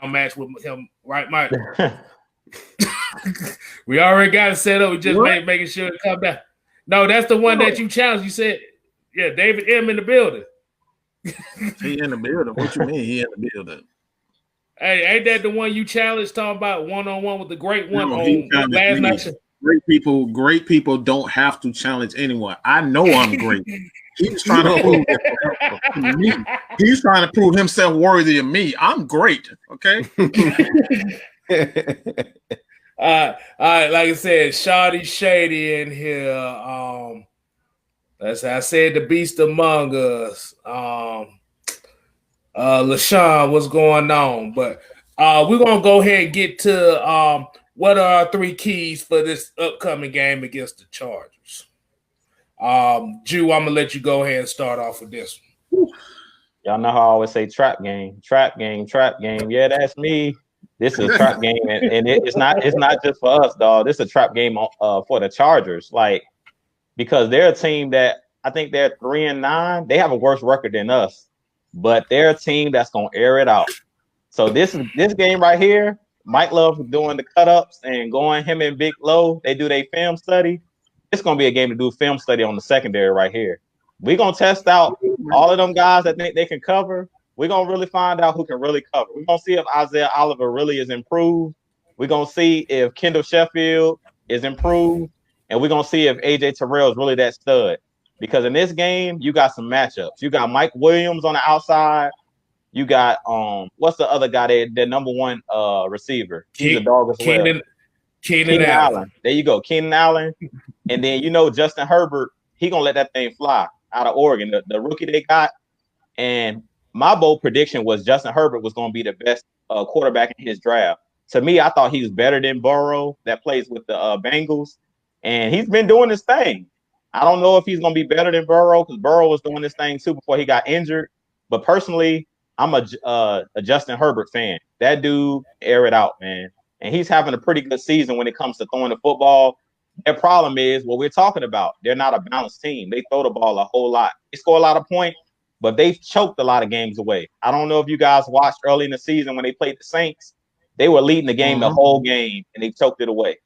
down match with him, right, Mike? We already got it set up. We just making sure it come down. No, that's the one that you challenged. You said, yeah, David M in the building. He in the building. What you mean he in the building? Hey, ain't that the one you challenged talking about one-on-one with the great one on last night? Great people don't have to challenge anyone. I know I'm great. He's trying to prove to me. He's trying to prove himself worthy of me. I'm great. Okay. All right, like I said, Shoddy Shady in here. That's I said the beast among us. LaShawn, what's going on? But we're gonna go ahead and get to what are our 3 keys for this upcoming game against the Chargers. Jew, I'm gonna let you go ahead and start off with this one. Y'all know how I always say trap game. Yeah, that's me. This is a trap game, and it's not just for us, dog. This is a trap game for the Chargers, like, because they're a team that I think they're 3-9. They have a worse record than us, but they're a team that's gonna air it out. So this game right here, Mike loves doing the cut-ups and going him and Big Low. They do their film study. It's gonna be a game to do film study on the secondary right here. We're gonna test out all of them guys that think they can cover. We're gonna really find out who can really cover. We're gonna see if Isaiah Oliver really is improved. We're gonna see if Kendall Sheffield is improved, and we're gonna see if AJ Terrell is really that stud. Because in this game, you got some matchups. You got Mike Williams on the outside. You got what's the other guy there? Their number 1 receiver. He's a dog as well. Keenan Allen. There you go, Keenan Allen. And then Justin Herbert. He gonna let that thing fly out of Oregon, the rookie they got. And my bold prediction was Justin Herbert was going to be the best quarterback in his draft. To me, I thought he was better than Burrow that plays with the Bengals, and he's been doing his thing. I don't know if he's going to be better than Burrow because Burrow was doing this thing too before he got injured. But personally, I'm a Justin Herbert fan. That dude air it out, man, and he's having a pretty good season when it comes to throwing the football. Their problem is what we're talking about. They're not a balanced team. They throw the ball a whole lot. They score a lot of points, but they've choked a lot of games away. I don't know if you guys watched early in the season when they played the Saints. They were leading the game the whole game, and they choked it away.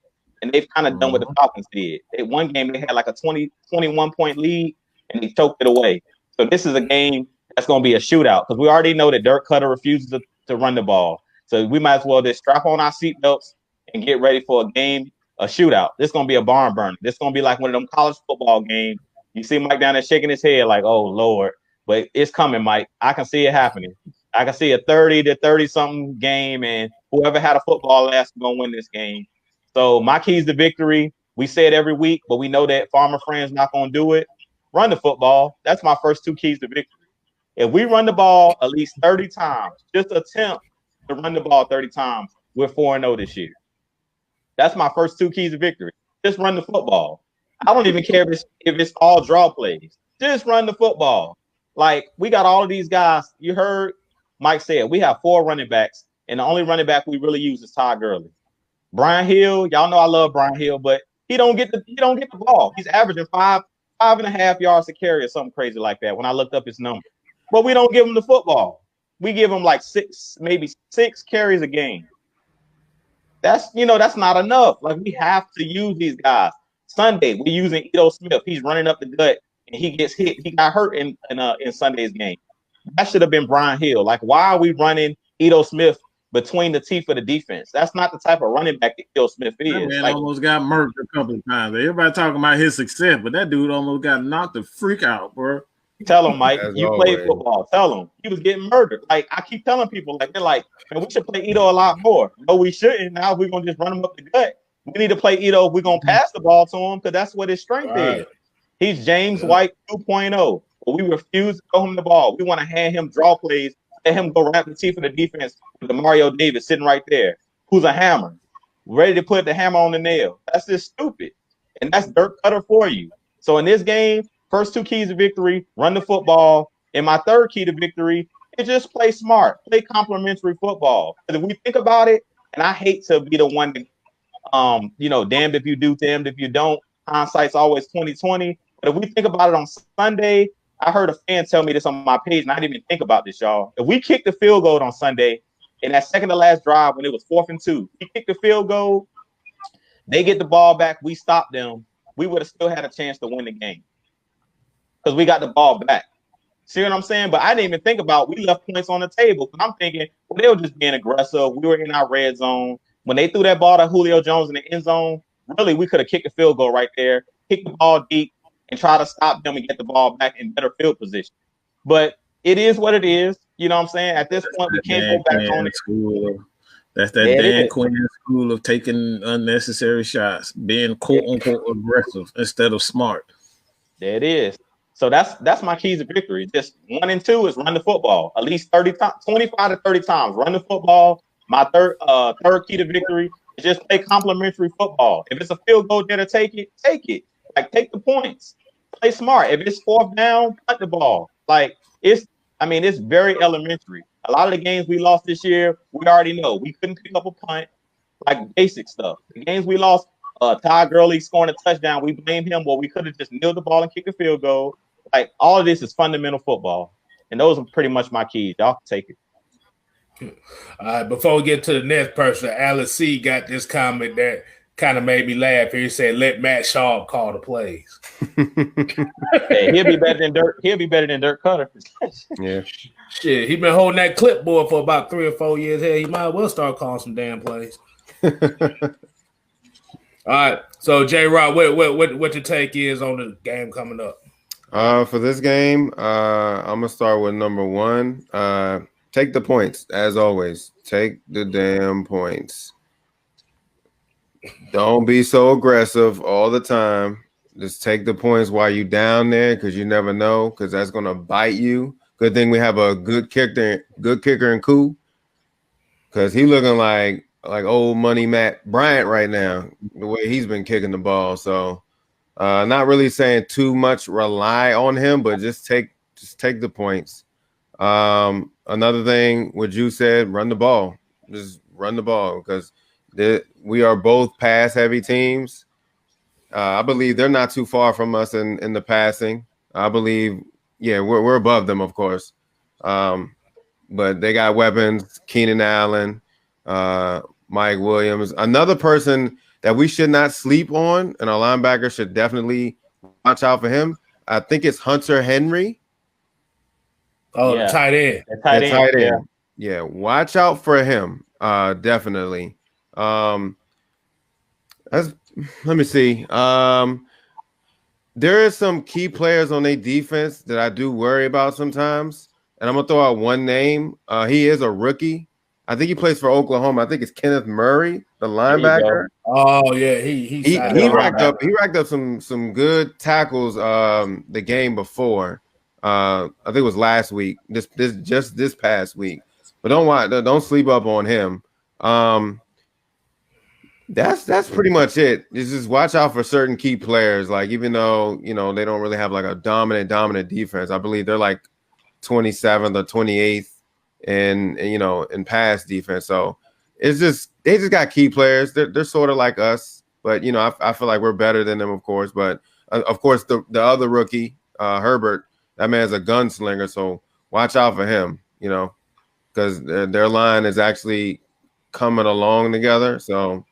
And they've kind of done what the Falcons did. One game, they had like a 21-point lead, and they choked it away. So this is a game that's going to be a shootout because we already know that Dirk Cutter refuses to run the ball. So we might as well just strap on our seatbelts and get ready for a game, a shootout. This is going to be a barn burner. This is going to be like one of them college football games. You see Mike down there shaking his head like, oh, Lord. But it's coming, Mike. I can see it happening. I can see a 30 to 30-something game, and whoever had a football last is going to win this game. So my keys to victory, we say it every week, but we know that Farmer Friend's not going to do it. Run the football. That's my first 2 keys to victory. If we run the ball at least 30 times, just attempt to run the ball 30 times, we're 4-0 this year. That's my first 2 keys to victory. Just run the football. I don't even care if it's all draw plays. Just run the football. Like, we got all of these guys. You heard Mike say it. We have 4 running backs, and the only running back we really use is Todd Gurley. Brian Hill, y'all know I love Brian Hill, but he don't get the ball. He's averaging 5.5 yards to carry or something crazy like that when I looked up his number. But we don't give him the football. We give him like 6 carries a game. That's not enough. Like, we have to use these guys. Sunday, we're using Ito Smith. He's running up the gut and he gets hit. He got hurt in Sunday's game. That should have been Brian Hill. Like, why are we running Ito Smith between the teeth of the defense? That's not the type of running back that Ito Smith is. That man almost got murked a couple of times. Everybody talking about his success, but that dude almost got knocked the freak out, bro. Tell him, Mike, you played football. Tell him. He was getting murdered. Like, I keep telling people, like, they're like, man, we should play Ito a lot more. No, we shouldn't. Now we're going to just run him up the gut. We need to play Ito. We're going to pass the ball to him because that's what his strength is. He's James White 2.0. But we refuse to throw him the ball. We want to hand him draw plays, let him go wrap the teeth of the defense with the Mario Davis sitting right there, who's a hammer, ready to put the hammer on the nail. That's just stupid. And that's Dirk Cutter for you. So in this game, first 2 keys to victory, run the football. And my third key to victory is just play smart, play complementary football. Because if we think about it, and I hate to be the one to, damned if you do, damned if you don't. Hindsight's always 20/20. But if we think about it on Sunday, I heard a fan tell me this on my page, and I didn't even think about this, y'all. If we kick the field goal on Sunday, in that second to last drive when it was 4th and 2. He kicked the field goal. They get the ball back. We stopped them. We would have still had a chance to win the game because we got the ball back. See what I'm saying? But I didn't even think about we left points on the table. I'm thinking, well, they were just being aggressive. We were in our red zone. When they threw that ball to Julio Jones in the end zone, really, we could have kicked a field goal right there, kick the ball deep, and try to stop them and get the ball back in better field position. But it is what it is. You know what I'm saying? At this point, we can't go back on it. That's that Dan Quinn school of taking unnecessary shots, being quote unquote aggressive instead of smart. There it is. So that's my keys to victory. Just 1 and 2 is run the football at least 30 times, 25 to 30 times. Run the football. My third key to victory is just play complimentary football. If it's a field goal there to take it. Like take the points. Play smart. If it's 4th down, punt the ball. Like it's very elementary. A lot of the games we lost this year, we already know we couldn't pick up a punt, like basic stuff. The games we lost, Todd Gurley scoring a touchdown, we blame him. Well, we could have just kneeled the ball and kicked a field goal. Like all of this is fundamental football, and those are pretty much my keys. Y'all can take it. All right, before we get to the next person, Alice C got this comment that kind of made me laugh. He said, "Let Matt Schaub call the plays." Hey, he'll be better than Dirk. He'll be better than Dirk Cutter. Yeah. Shit, he been holding that clipboard for about 3 or 4 years. Hey, he might as well start calling some damn plays. All right, so J. Rock, what your take is on the game coming up? For this game, I'm gonna start with number 1. Take the points, as always. Take the damn points. Don't be so aggressive all the time. Just take the points while you down there, because you never know, because that's gonna bite you. Good thing we have a good kicker in Koo, because he looking like old money Matt Bryant right now, the way he's been kicking the ball. So not really saying too much rely on him, but just take the points. Another thing, what you said, run the ball. Just run the ball, because we are both pass-heavy teams. I believe they're not too far from us in the passing. I believe, we're above them, of course. But they got weapons, Keenan Allen, Mike Williams. Another person that we should not sleep on, and our linebacker should definitely watch out for him. I think it's Hunter Henry. Oh, the tight end. The tight end. Yeah, watch out for him. Definitely. Let me see. There are some key players on their defense that I do worry about sometimes. And I'm gonna throw out one name. He is a rookie. I think he plays for Oklahoma. I think it's Kenneth Murray, the linebacker. Oh yeah, he racked up some good tackles the game before. I think it was last week. This past week. But don't sleep up on him. That's pretty much it. Just watch out for certain key players. Like, even though they don't really have like a dominant defense, I believe they're like 27th or 28th in pass defense. So they just got key players. They're sort of like us, but I feel like we're better than them, of course. But of course the other rookie, Herbert, that man's a gunslinger. So watch out for him. Because their line is actually coming along together. So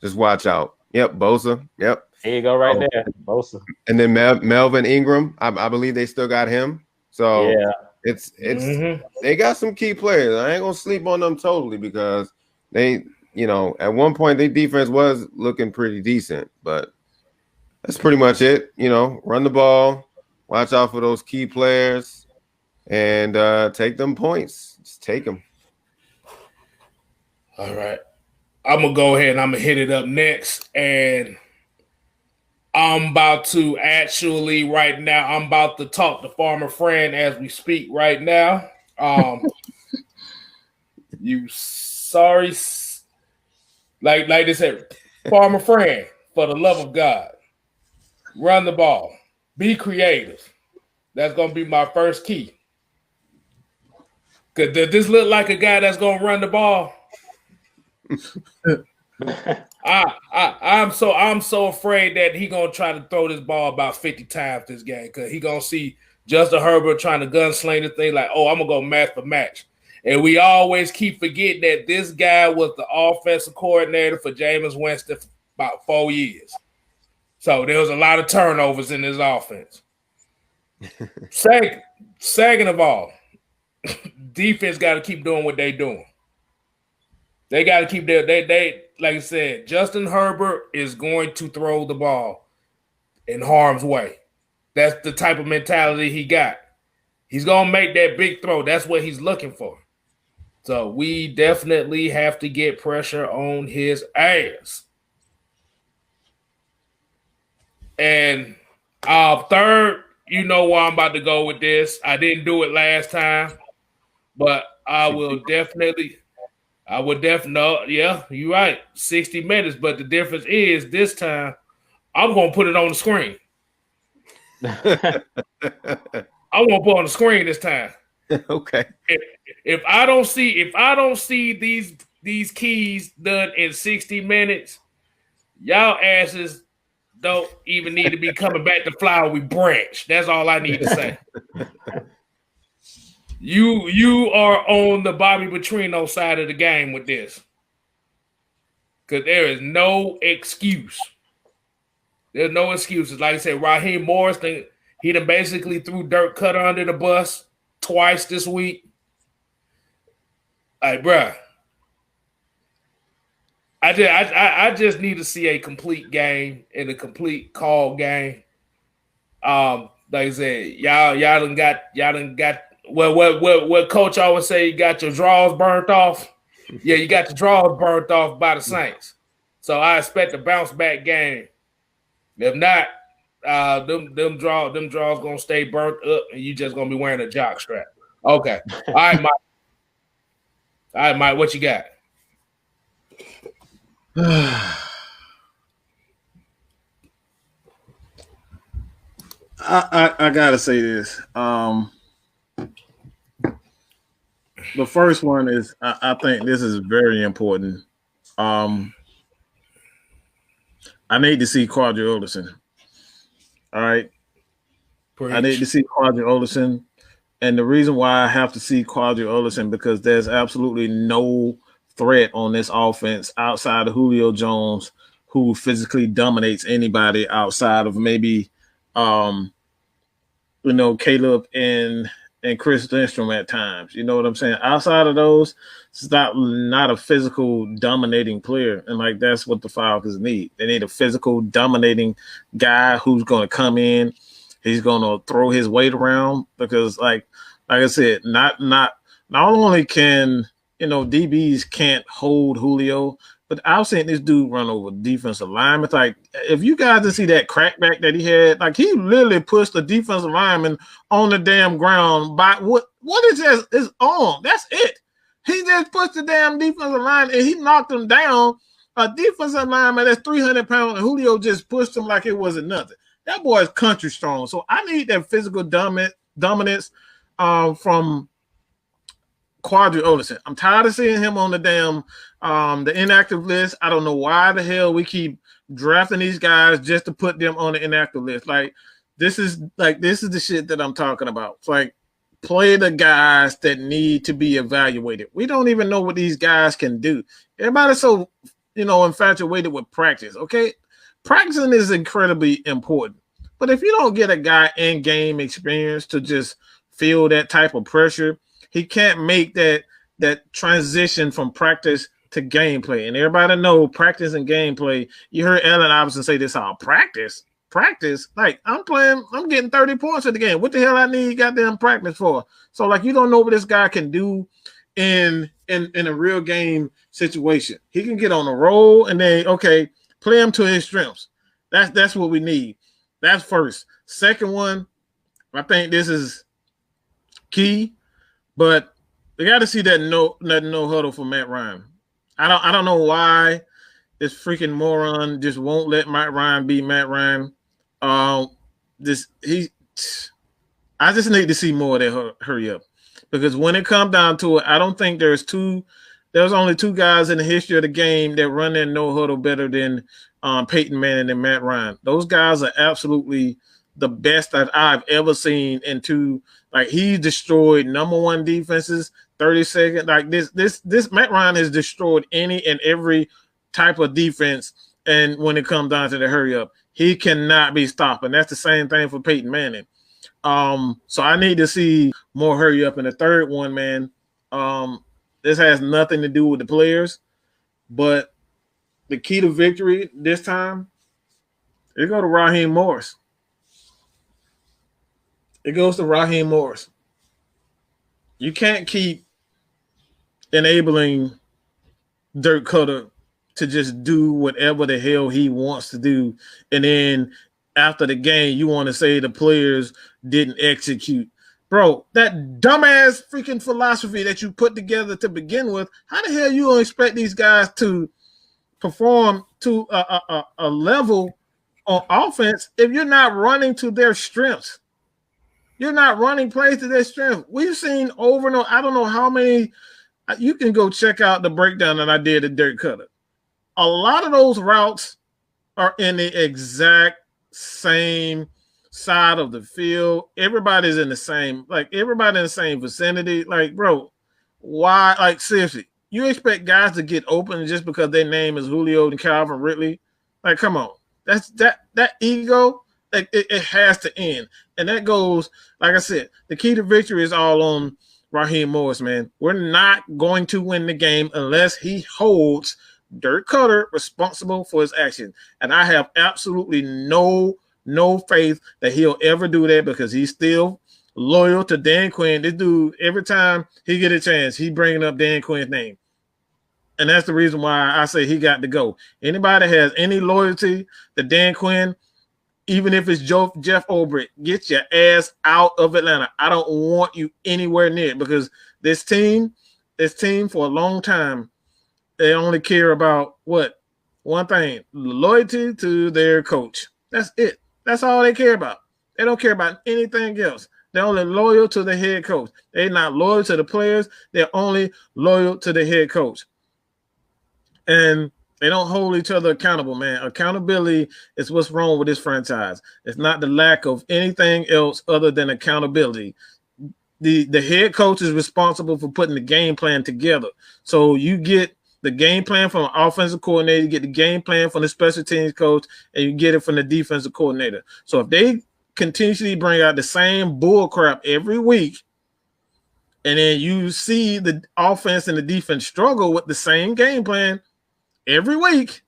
just watch out. Yep, Bosa. Yep. There you go, right there, Bosa. And then Melvin Ingram, I believe they still got him. So yeah, it's they got some key players. I ain't gonna sleep on them totally, because they, at one point their defense was looking pretty decent, but that's pretty much it. Run the ball, watch out for those key players, and take them points. Just take them. All right. I'm going to go ahead and I'm going to hit it up next. And I'm about to right now, I'm about to talk to Farmer Fran as we speak right now. You sorry. Like they said, Farmer Fran, for the love of God, run the ball. Be creative. That's going to be my first key. Does this look like a guy that's going to run the ball? I'm so afraid that he gonna try to throw this ball about 50 times this game, because he gonna see Justin Herbert trying to gunsling the thing like, oh, I'm gonna go match for match, And we always keep forgetting that this guy was the offensive coordinator for Jameis Winston for about 4 years. So there was a lot of turnovers in his offense. Second of all, defense got to keep doing what they're doing. They got to keep they like I said, Justin Herbert is going to throw the ball in harm's way. That's the type of mentality he got. He's going to make that big throw. That's what he's looking for. So we definitely have to get pressure on his ass. And third, you know where I'm about to go with this. I didn't do it last time, but I would definitely, yeah, you're right, 60 minutes. But the difference is this time, I'm going to put it on the screen. I'm going to put it on the screen this time. Okay. If I don't see these keys done in 60 minutes, y'all asses don't even need to be coming back to Flowery Branch. That's all I need to say. You are on the Bobby Petrino side of the game with this. Because there is no excuse. There's no excuses. Like I said, Raheem Morris, he done basically threw Dirk Cutter under the bus twice this week. Hey, bruh. I just need to see a complete game and a complete call game. Like I said, y'all done got what coach always say, you got your draws burnt off. Yeah, you got your draws burnt off by the Saints. So I expect a bounce back game. If not, them draws gonna stay burnt up and you just gonna be wearing a jock strap. Okay. All right, Mike, what you got? I gotta say this. The first one is I think this is very important. I need to see Quadri Olison. All right. Preach. I need to see Quadri Olison. And the reason why I have to see Quadri Olison because there's absolutely no threat on this offense outside of Julio Jones, who physically dominates anybody outside of maybe Caleb and Chris Lindstrom at times. You know what I'm saying? Outside of those, it's not a physical dominating player. And like that's what the Falcons need. They need a physical dominating guy who's gonna come in. He's gonna throw his weight around because like I said, not only can DBs can't hold Julio, but I've seen this dude run over defensive linemen. Like, if you guys didn't see that crackback that he had, like he literally pushed the defensive lineman on the damn ground by what is his arm? That's it. He just pushed the damn defensive line and he knocked him down. A defensive lineman that's 300 pounds and Julio just pushed him like it wasn't nothing. That boy is country strong. So I need that physical dominance from Quadri Olison. I'm tired of seeing him on the damn the inactive list. I don't know why the hell we keep drafting these guys just to put them on the inactive list. Like this is the shit that I'm talking about. It's like play the guys that need to be evaluated. We don't even know what these guys can do. Everybody's so infatuated with practice. Okay, practicing is incredibly important. But if you don't get a guy in game experience to just feel that type of pressure, he can't make that transition from practice to gameplay. And everybody know practice and gameplay. You heard Allen Iverson say this all practice. Like I'm getting 30 points in the game. What the hell I need goddamn practice for? So like you don't know what this guy can do in a real game situation. He can get on a roll and then play him to his strengths. That's what we need. That's first. Second one, I think this is key. But we got to see that no huddle for Matt Ryan. I don't know why this freaking moron just won't let Matt Ryan be Matt Ryan. I just need to see more of that hurry up because when it comes down to it, I don't think there's only two guys in the history of the game that run that no huddle better than Peyton Manning and Matt Ryan. Those guys are absolutely the best that I've ever seen into like he destroyed number one defenses 30 seconds. Like this Matt Ryan has destroyed any and every type of defense. And when it comes down to the hurry up, he cannot be stopped. And that's the same thing for Peyton Manning. So I need to see more hurry up in the third one, man. This has nothing to do with the players, but the key to victory this time, it goes to Raheem Morris. It goes to Raheem Morris. You can't keep enabling Dirk Cutter to just do whatever the hell he wants to do. And then after the game, you want to say the players didn't execute. Bro, that dumbass freaking philosophy that you put together to begin with, how the hell you gonna expect these guys to perform to a level on offense if you're not running to their strengths? You're not running plays to their strength. We've seen over and over, I don't know how many, you can go check out the breakdown that I did at Dirk Cutter. A lot of those routes are in the exact same side of the field. Everybody's in the same, like everybody in the same vicinity. Like, bro, why? Like, seriously, you expect guys to get open just because their name is Julio and Calvin Ridley? Like, come on. That's that ego, like it has to end. And that goes, like I said, the key to victory is all on Raheem Morris, man. We're not going to win the game unless he holds Dirk Cutter responsible for his action. And I have absolutely no faith that he'll ever do that because he's still loyal to Dan Quinn. This dude, every time he get a chance, he bringing up Dan Quinn's name. And that's the reason why I say he got to go. Anybody has any loyalty to Dan Quinn, even if it's Jeff Ulbrich, get your ass out of Atlanta. I don't want you anywhere near it because this team for a long time, they only care about what? One thing, loyalty to their coach. That's it. That's all they care about. They don't care about anything else. They're only loyal to the head coach. They're not loyal to the players. They're only loyal to the head coach. And they don't hold each other accountable, man. Accountability is what's wrong with this franchise. It's not the lack of anything else other than accountability. The head coach is responsible for putting the game plan together. So you get the game plan from an offensive coordinator, you get the game plan from the special teams coach, and you get it from the defensive coordinator. So if they continuously bring out the same bull crap every week, and then you see the offense and the defense struggle with the same game plan every week,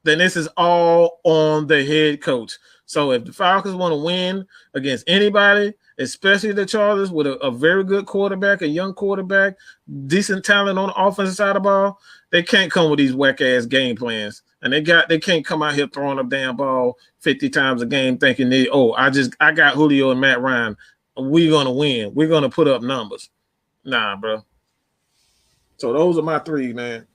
then this is all on the head coach. So if the Falcons want to win against anybody, especially the Chargers with a very good quarterback, a young quarterback, decent talent on the offensive side of the ball, they can't come with these whack-ass game plans. And they can't come out here throwing a damn ball 50 times a game thinking I got Julio and Matt Ryan. We're going to win. We're going to put up numbers. Nah, bro. So those are my three, man.